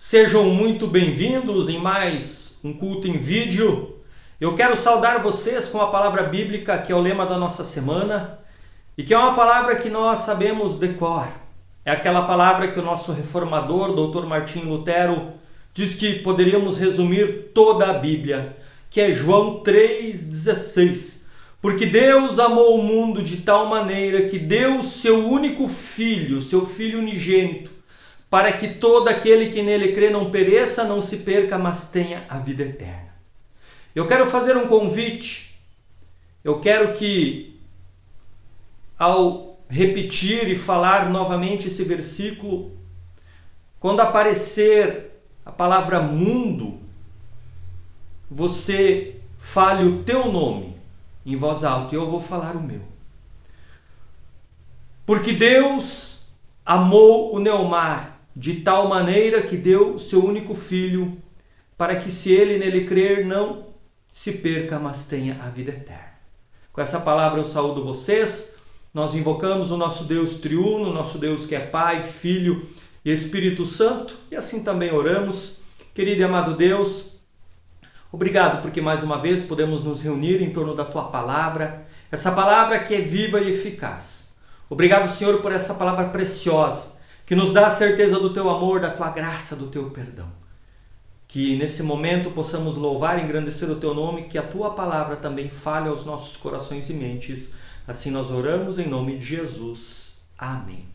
Sejam muito bem-vindos em mais um culto em vídeo. Eu quero saudar vocês com a palavra bíblica, que é o lema da nossa semana, e que é uma palavra que nós sabemos de cor. É aquela palavra que o nosso reformador, Dr. Martinho Lutero, diz que poderíamos resumir toda a Bíblia, que é João 3,16. Porque Deus amou o mundo de tal maneira que deu seu único filho, seu filho unigênito, para que todo aquele que nele crê não pereça, não se perca, mas tenha a vida eterna. Eu quero fazer um convite. Eu quero que, ao repetir e falar novamente esse versículo, quando aparecer a palavra mundo, você fale o teu nome em voz alta, e eu vou falar o meu. Porque Deus amou o Neomar de tal maneira que deu seu único filho, para que se ele nele crer, não se perca, mas tenha a vida eterna. Com essa palavra eu saúdo vocês. Nós invocamos o nosso Deus triuno, nosso Deus que é Pai, Filho e Espírito Santo, e assim também oramos. Querido e amado Deus, obrigado porque mais uma vez podemos nos reunir em torno da Tua palavra, essa palavra que é viva e eficaz. Obrigado, Senhor, por essa palavra preciosa, que nos dá a certeza do Teu amor, da Tua graça, do Teu perdão. Que nesse momento possamos louvar e engrandecer o Teu nome, que a Tua palavra também fale aos nossos corações e mentes. Assim nós oramos em nome de Jesus. Amém.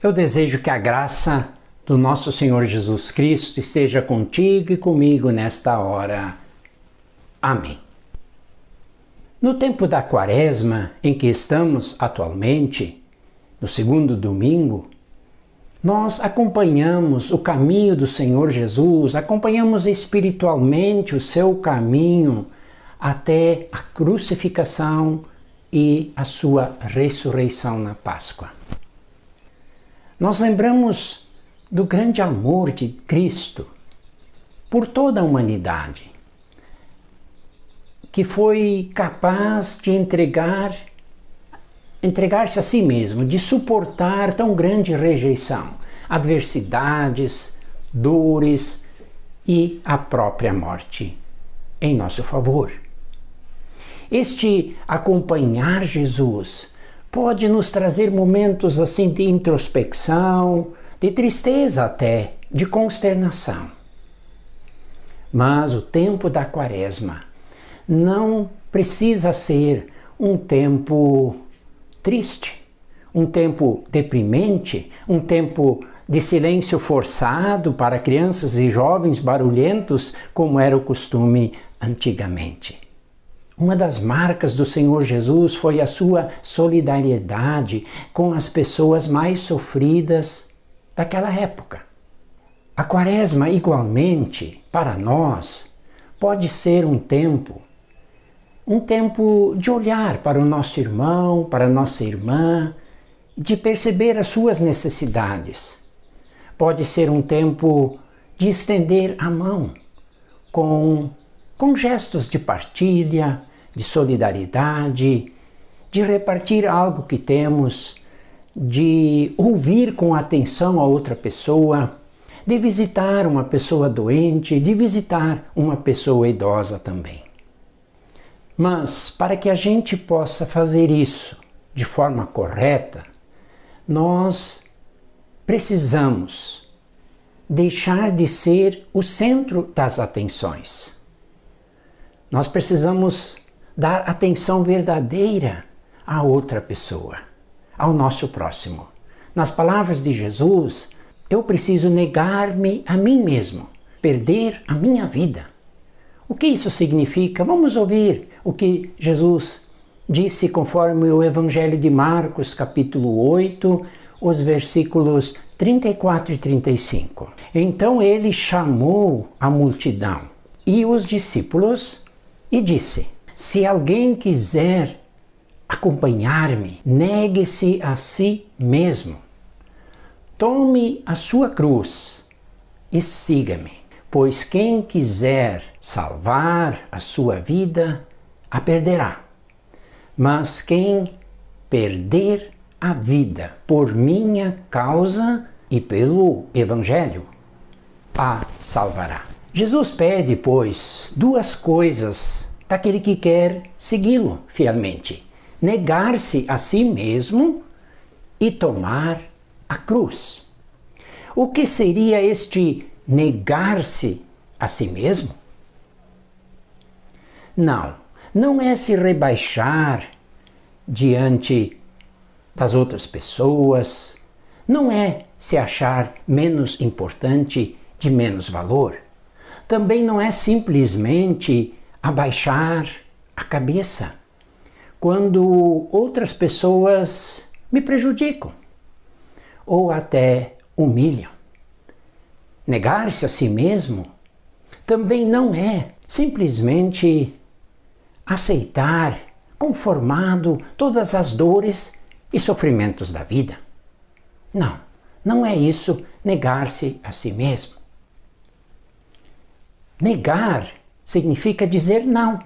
Eu desejo que a graça do nosso Senhor Jesus Cristo esteja contigo e comigo nesta hora. Amém. No tempo da Quaresma, em que estamos atualmente, no segundo domingo, nós acompanhamos o caminho do Senhor Jesus, acompanhamos espiritualmente o seu caminho até a crucificação e a sua ressurreição na Páscoa. Nós lembramos do grande amor de Cristo por toda a humanidade, que foi capaz de entregar-se a si mesmo, de suportar tão grande rejeição, adversidades, dores e a própria morte em nosso favor. Este acompanhar Jesus pode nos trazer momentos assim de introspecção, de tristeza até, de consternação. Mas o tempo da Quaresma não precisa ser um tempo triste, um tempo deprimente, um tempo de silêncio forçado para crianças e jovens barulhentos, como era o costume antigamente. Uma das marcas do Senhor Jesus foi a sua solidariedade com as pessoas mais sofridas daquela época. A Quaresma, igualmente, para nós, pode ser um tempo de olhar para o nosso irmão, para a nossa irmã, de perceber as suas necessidades. Pode ser um tempo de estender a mão com gestos de partilha, de solidariedade, de repartir algo que temos, de ouvir com atenção a outra pessoa, de visitar uma pessoa doente, de visitar uma pessoa idosa também. Mas para que a gente possa fazer isso de forma correta, nós precisamos deixar de ser o centro das atenções. Nós precisamos dar atenção verdadeira à outra pessoa, ao nosso próximo. Nas palavras de Jesus, eu preciso negar-me a mim mesmo, perder a minha vida. O que isso significa? Vamos ouvir o que Jesus disse conforme o Evangelho de Marcos, capítulo 8, os versículos 34 e 35. Então ele chamou a multidão e os discípulos e disse: se alguém quiser acompanhar-me, negue-se a si mesmo. Tome a sua cruz e siga-me, pois quem quiser salvar a sua vida, a perderá. Mas quem perder a vida por minha causa e pelo Evangelho, a salvará. Jesus pede, pois, duas coisas daquele que quer segui-lo fielmente: negar-se a si mesmo e tomar a cruz. O que seria este negar-se a si mesmo? Não é se rebaixar diante das outras pessoas, não é se achar menos importante, de menos valor. Também não é simplesmente abaixar a cabeça quando outras pessoas me prejudicam ou até humilham. Negar-se a si mesmo também não é simplesmente aceitar conformado todas as dores e sofrimentos da vida. Não é isso negar-se a si mesmo. Negar significa dizer não.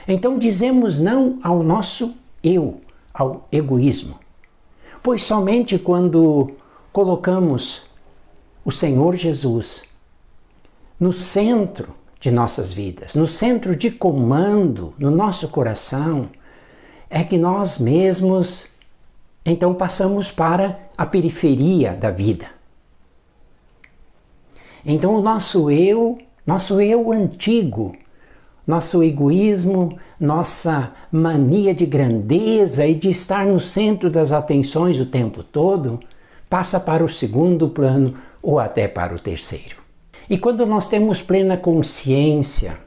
Então dizemos não ao nosso eu, ao egoísmo. Pois somente quando colocamos o Senhor Jesus no centro de nossas vidas, no centro de comando, no nosso coração, é que nós mesmos então passamos para a periferia da vida. Então o nosso eu antigo, nosso egoísmo, nossa mania de grandeza e de estar no centro das atenções o tempo todo, passa para o segundo plano ou até para o terceiro. E quando nós temos plena consciência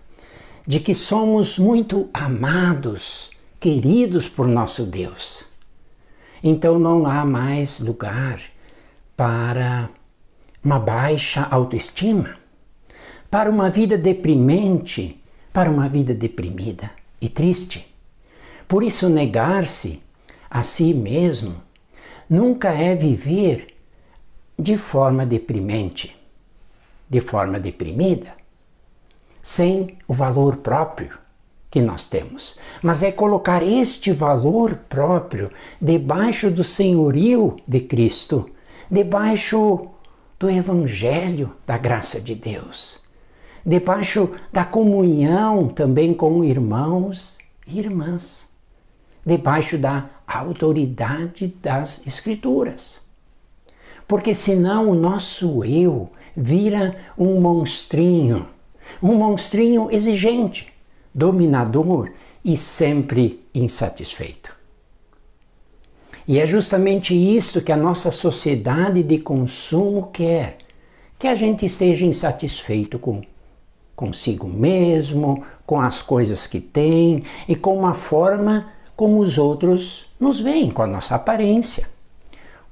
de que somos muito amados, queridos por nosso Deus, então não há mais lugar para uma baixa autoestima, para uma vida deprimente, para uma vida deprimida e triste. Por isso, negar-se a si mesmo nunca é viver de forma deprimente, de forma deprimida, sem o valor próprio que nós temos. Mas é colocar este valor próprio debaixo do senhorio de Cristo, debaixo do Evangelho da graça de Deus, debaixo da comunhão também com irmãos e irmãs, debaixo da a autoridade das Escrituras. Porque senão o nosso eu vira um monstrinho exigente, dominador e sempre insatisfeito. E é justamente isso que a nossa sociedade de consumo quer, que a gente esteja insatisfeito consigo mesmo, com as coisas que tem e com a forma como os outros nos veem, com a nossa aparência,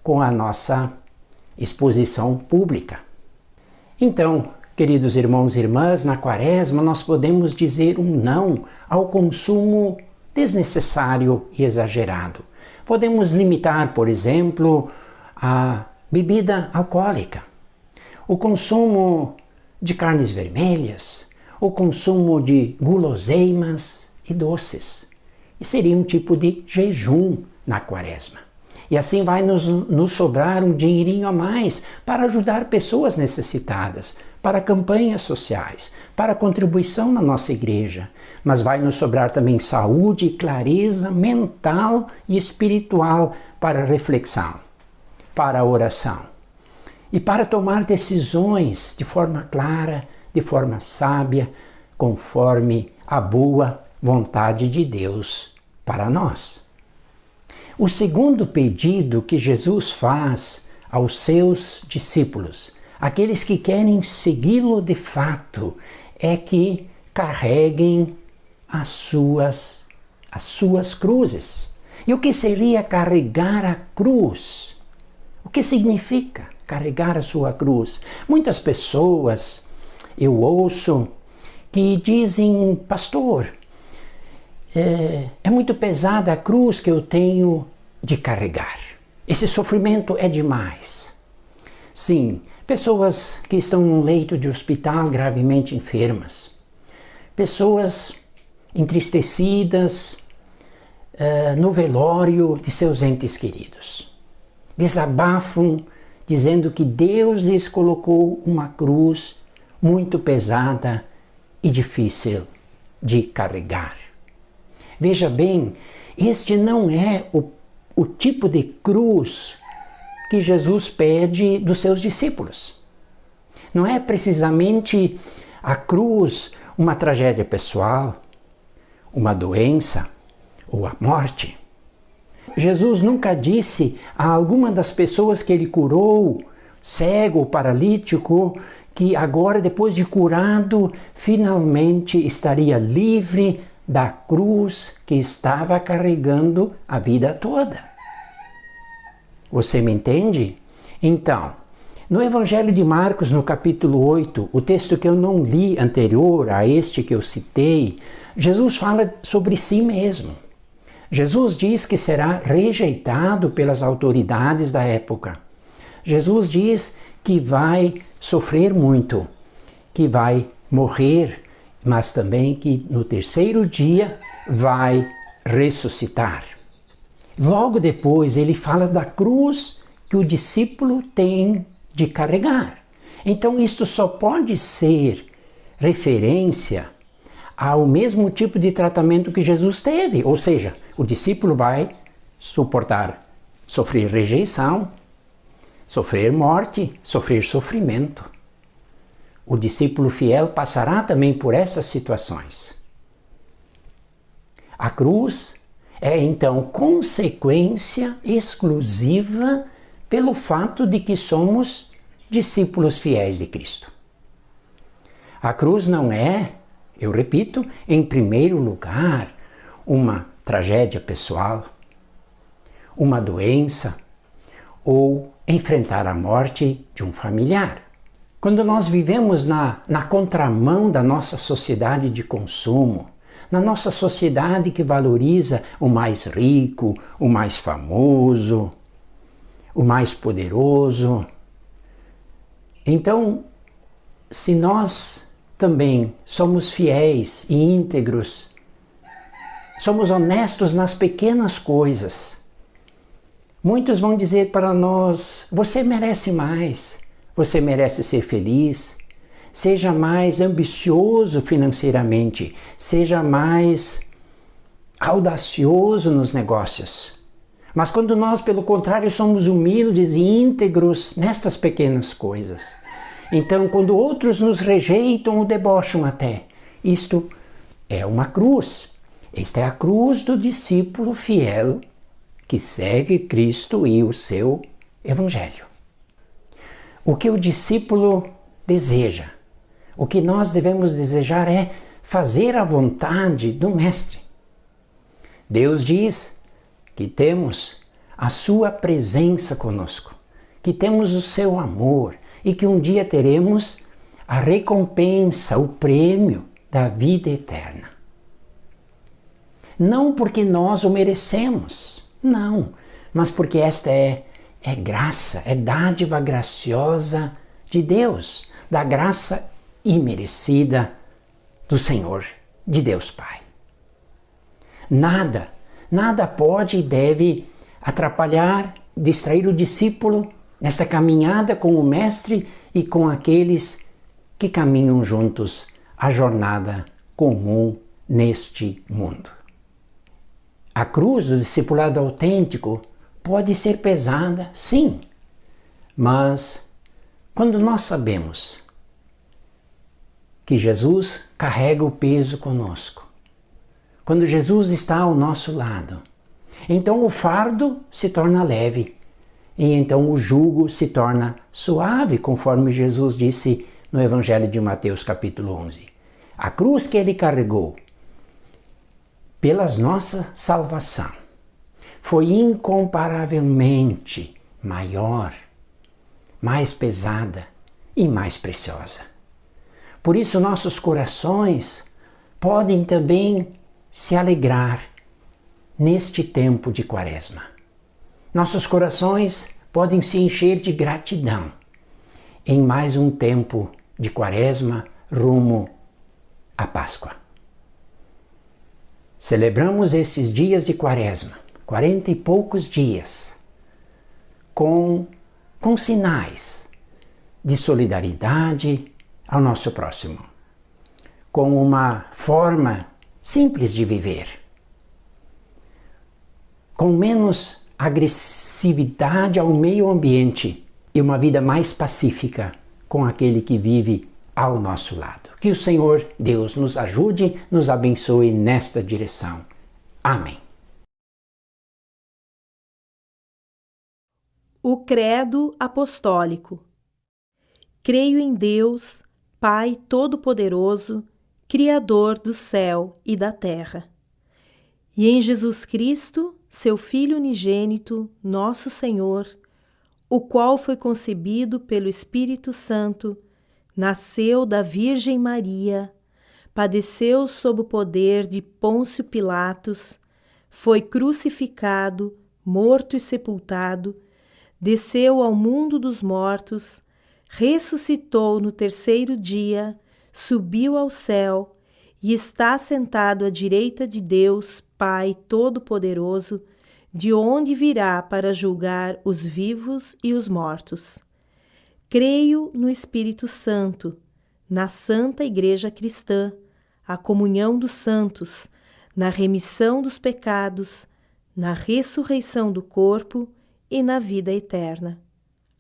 com a nossa exposição pública. Então, queridos irmãos e irmãs, na Quaresma nós podemos dizer um não ao consumo desnecessário e exagerado. Podemos limitar, por exemplo, a bebida alcoólica, o consumo de carnes vermelhas, o consumo de guloseimas e doces. E seria um tipo de jejum na Quaresma. E assim vai nos sobrar um dinheirinho a mais para ajudar pessoas necessitadas, para campanhas sociais, para contribuição na nossa igreja. Mas vai nos sobrar também saúde e clareza mental e espiritual para reflexão, para oração. E para tomar decisões de forma clara, de forma sábia, conforme a boa vontade de Deus para nós. O segundo pedido que Jesus faz aos seus discípulos, aqueles que querem segui-lo de fato, é que carreguem as suas cruzes. E o que seria carregar a cruz? O que significa carregar a sua cruz? Muitas pessoas eu ouço que dizem, pastor, é muito pesada a cruz que eu tenho de carregar. Esse sofrimento é demais. Sim, pessoas que estão num leito de hospital gravemente enfermas. Pessoas entristecidas no velório de seus entes queridos. Desabafam dizendo que Deus lhes colocou uma cruz muito pesada e difícil de carregar. Veja bem, este não é o tipo de cruz que Jesus pede dos seus discípulos. Não é precisamente a cruz uma tragédia pessoal, uma doença ou a morte. Jesus nunca disse a alguma das pessoas que ele curou, cego ou paralítico, que agora, depois de curado, finalmente estaria livre da cruz que estava carregando a vida toda. Você me entende? Então, no Evangelho de Marcos, no capítulo 8, o texto que eu não li anterior a este que eu citei, Jesus fala sobre si mesmo. Jesus diz que será rejeitado pelas autoridades da época. Jesus diz que vai sofrer muito, que vai morrer, mas também que no terceiro dia vai ressuscitar. Logo depois ele fala da cruz que o discípulo tem de carregar. Então isto só pode ser referência ao mesmo tipo de tratamento que Jesus teve, ou seja, o discípulo vai sofrer rejeição, sofrer morte, sofrer sofrimento. O discípulo fiel passará também por essas situações. A cruz é então consequência exclusiva pelo fato de que somos discípulos fiéis de Cristo. A cruz não é, eu repito, em primeiro lugar, uma tragédia pessoal, uma doença ou enfrentar a morte de um familiar. Quando nós vivemos na contramão da nossa sociedade de consumo, na nossa sociedade que valoriza o mais rico, o mais famoso, o mais poderoso, então, se nós também somos fiéis e íntegros, somos honestos nas pequenas coisas, muitos vão dizer para nós, você merece mais, você merece ser feliz, seja mais ambicioso financeiramente, seja mais audacioso nos negócios. Mas quando nós, pelo contrário, somos humildes e íntegros nestas pequenas coisas, então quando outros nos rejeitam ou debocham até, isto é uma cruz. Esta é a cruz do discípulo fiel que segue Cristo e o seu Evangelho. O que o discípulo deseja, o que nós devemos desejar é fazer a vontade do Mestre. Deus diz que temos a sua presença conosco, que temos o seu amor e que um dia teremos a recompensa, o prêmio da vida eterna. Não porque nós o merecemos, não, mas porque esta é graça, é dádiva graciosa de Deus, da graça imerecida do Senhor, de Deus Pai. Nada pode e deve atrapalhar, distrair o discípulo nesta caminhada com o Mestre e com aqueles que caminham juntos a jornada comum neste mundo. A cruz do discipulado autêntico pode ser pesada, sim, mas quando nós sabemos que Jesus carrega o peso conosco, quando Jesus está ao nosso lado, então o fardo se torna leve e então o jugo se torna suave, conforme Jesus disse no Evangelho de Mateus capítulo 11. A cruz que ele carregou pela nossa salvação foi incomparavelmente maior, mais pesada e mais preciosa. Por isso nossos corações podem também se alegrar neste tempo de Quaresma. Nossos corações podem se encher de gratidão em mais um tempo de Quaresma rumo à Páscoa. Celebramos esses dias de Quaresma, 40 e poucos dias, com sinais de solidariedade ao nosso próximo, com uma forma simples de viver, com menos agressividade ao meio ambiente e uma vida mais pacífica com aquele que vive ao nosso lado. Que o Senhor Deus nos ajude, nos abençoe nesta direção. Amém. O Credo Apostólico. Creio em Deus, Pai Todo-Poderoso, Criador do céu e da terra, e em Jesus Cristo, seu Filho unigênito, nosso Senhor, o qual foi concebido pelo Espírito Santo, nasceu da Virgem Maria, padeceu sob o poder de Pôncio Pilatos, foi crucificado, morto e sepultado, desceu ao mundo dos mortos, ressuscitou no terceiro dia, subiu ao céu e está sentado à direita de Deus, Pai Todo-Poderoso, de onde virá para julgar os vivos e os mortos. Creio no Espírito Santo, na Santa Igreja Cristã, a comunhão dos santos, na remissão dos pecados, na ressurreição do corpo e na vida eterna.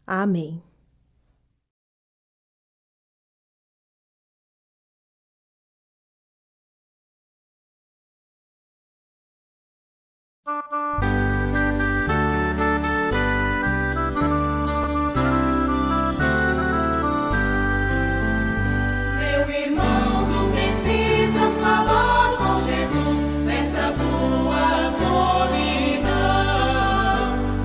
Amém. Meu irmão, não precisas falar com Jesus nesta tua solidão.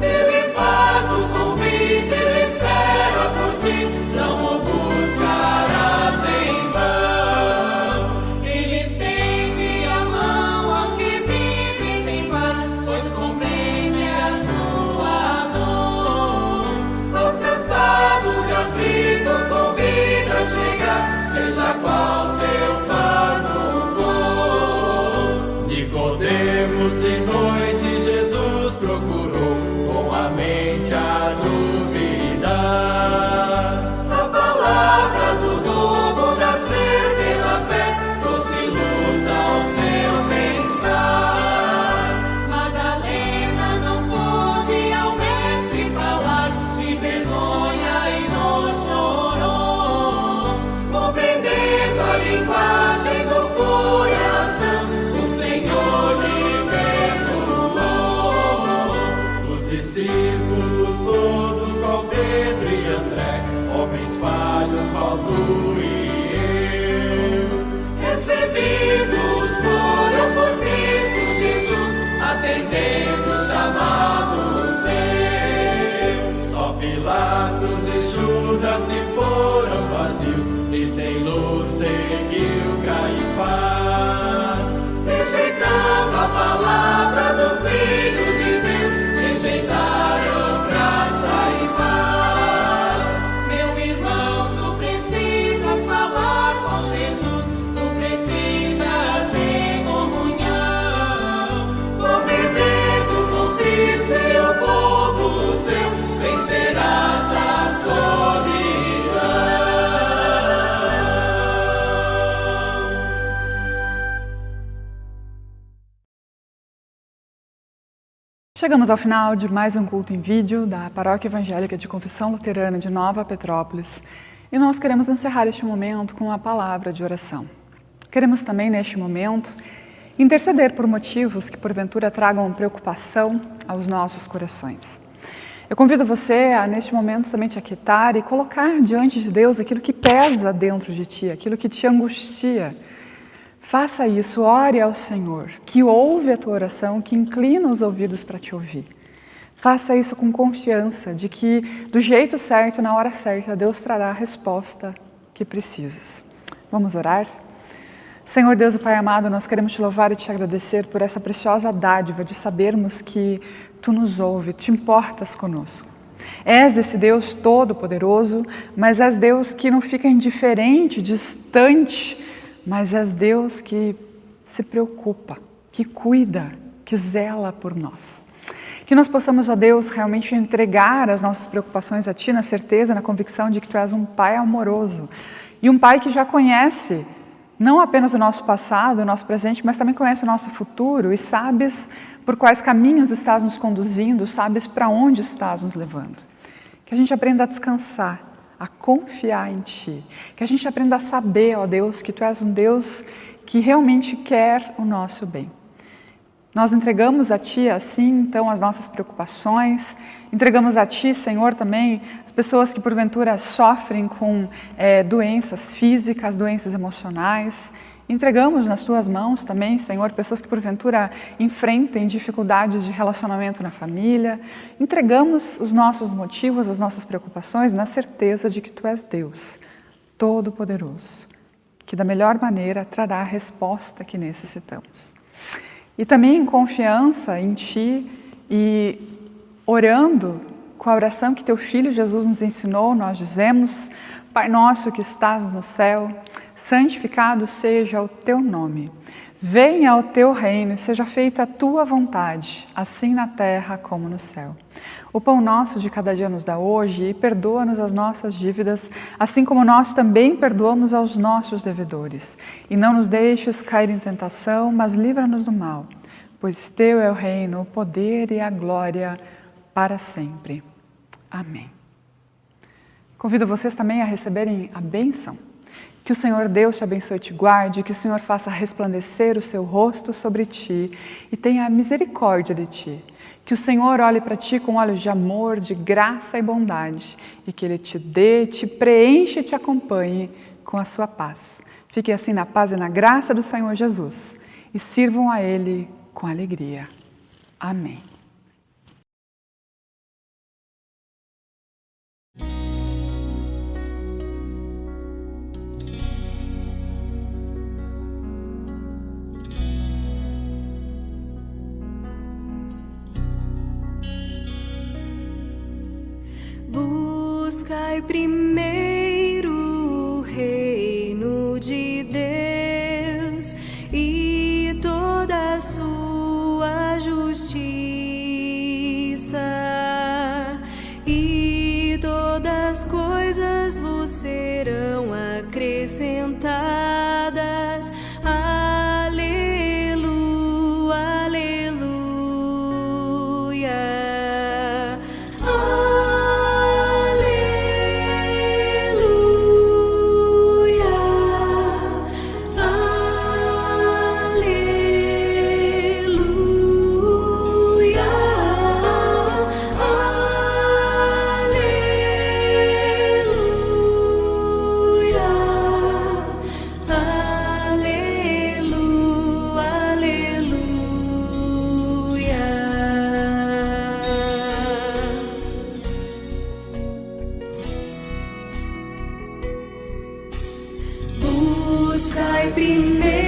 Ele faz o convite, ele espera por ti, não o buscarás em vão. Ele estende a mão aos que vivem sem paz, pois compreende Atos e Judas se foram vazios, e sem luz seguiu Caifás. Rejeitando a palavra do Filho de Deus, rejeitaram graça e paz. Meu irmão, tu precisas falar com Jesus, tu precisas de comunhão, convivendo com Cristo e o povo seu, vencerás a solidão. Chegamos ao final de mais um culto em vídeo da Paróquia Evangélica de Confissão Luterana de Nova Petrópolis e nós queremos encerrar este momento com uma palavra de oração. Queremos também, neste momento, interceder por motivos que porventura tragam preocupação aos nossos corações. Eu convido você a, neste momento, também te aquietar e colocar diante de Deus aquilo que pesa dentro de ti, aquilo que te angustia. Faça isso, ore ao Senhor, que ouve a tua oração, que inclina os ouvidos para te ouvir. Faça isso com confiança de que, do jeito certo, na hora certa, Deus trará a resposta que precisas. Vamos orar? Senhor Deus e Pai amado, nós queremos te louvar e te agradecer por essa preciosa dádiva de sabermos que tu nos ouves, te importas conosco. És esse Deus todo-poderoso, mas és Deus que não fica indiferente, distante, mas és Deus que se preocupa, que cuida, que zela por nós. Que nós possamos, ó Deus, realmente entregar as nossas preocupações a Ti, na certeza, na convicção de que Tu és um Pai amoroso e um Pai que já conhece não apenas o nosso passado, o nosso presente, mas também conhece o nosso futuro e sabes por quais caminhos estás nos conduzindo, sabes para onde estás nos levando. Que a gente aprenda a descansar, a confiar em Ti, que a gente aprenda a saber, ó Deus, que Tu és um Deus que realmente quer o nosso bem. Nós entregamos a Ti, assim, então, as nossas preocupações, entregamos a Ti, Senhor, também as pessoas que porventura sofrem com doenças físicas, doenças emocionais. Entregamos nas Tuas mãos também, Senhor, pessoas que porventura enfrentem dificuldades de relacionamento na família. Entregamos os nossos motivos, as nossas preocupações, na certeza de que Tu és Deus, Todo-Poderoso, que da melhor maneira trará a resposta que necessitamos. E também em confiança em Ti e orando com a oração que Teu Filho Jesus nos ensinou, nós dizemos: Pai nosso que estás no céu, santificado seja o Teu nome. Venha o Teu reino e seja feita a Tua vontade, assim na terra como no céu. O pão nosso de cada dia nos dá hoje e perdoa-nos as nossas dívidas, assim como nós também perdoamos aos nossos devedores. E não nos deixes cair em tentação, mas livra-nos do mal, pois Teu é o reino, o poder e a glória para sempre. Amém. Convido vocês também a receberem a bênção. Que o Senhor Deus te abençoe e te guarde, que o Senhor faça resplandecer o seu rosto sobre ti e tenha misericórdia de ti. Que o Senhor olhe para ti com olhos de amor, de graça e bondade e que Ele te dê, te preencha e te acompanhe com a sua paz. Fiquem assim na paz e na graça do Senhor Jesus e sirvam a Ele com alegria. Amém. Buscai primeiro o reino de Deus e toda a sua justiça, e todas as coisas vos serão acrescentadas. Aleluia, aleluia. Aleluia. vai primeiro.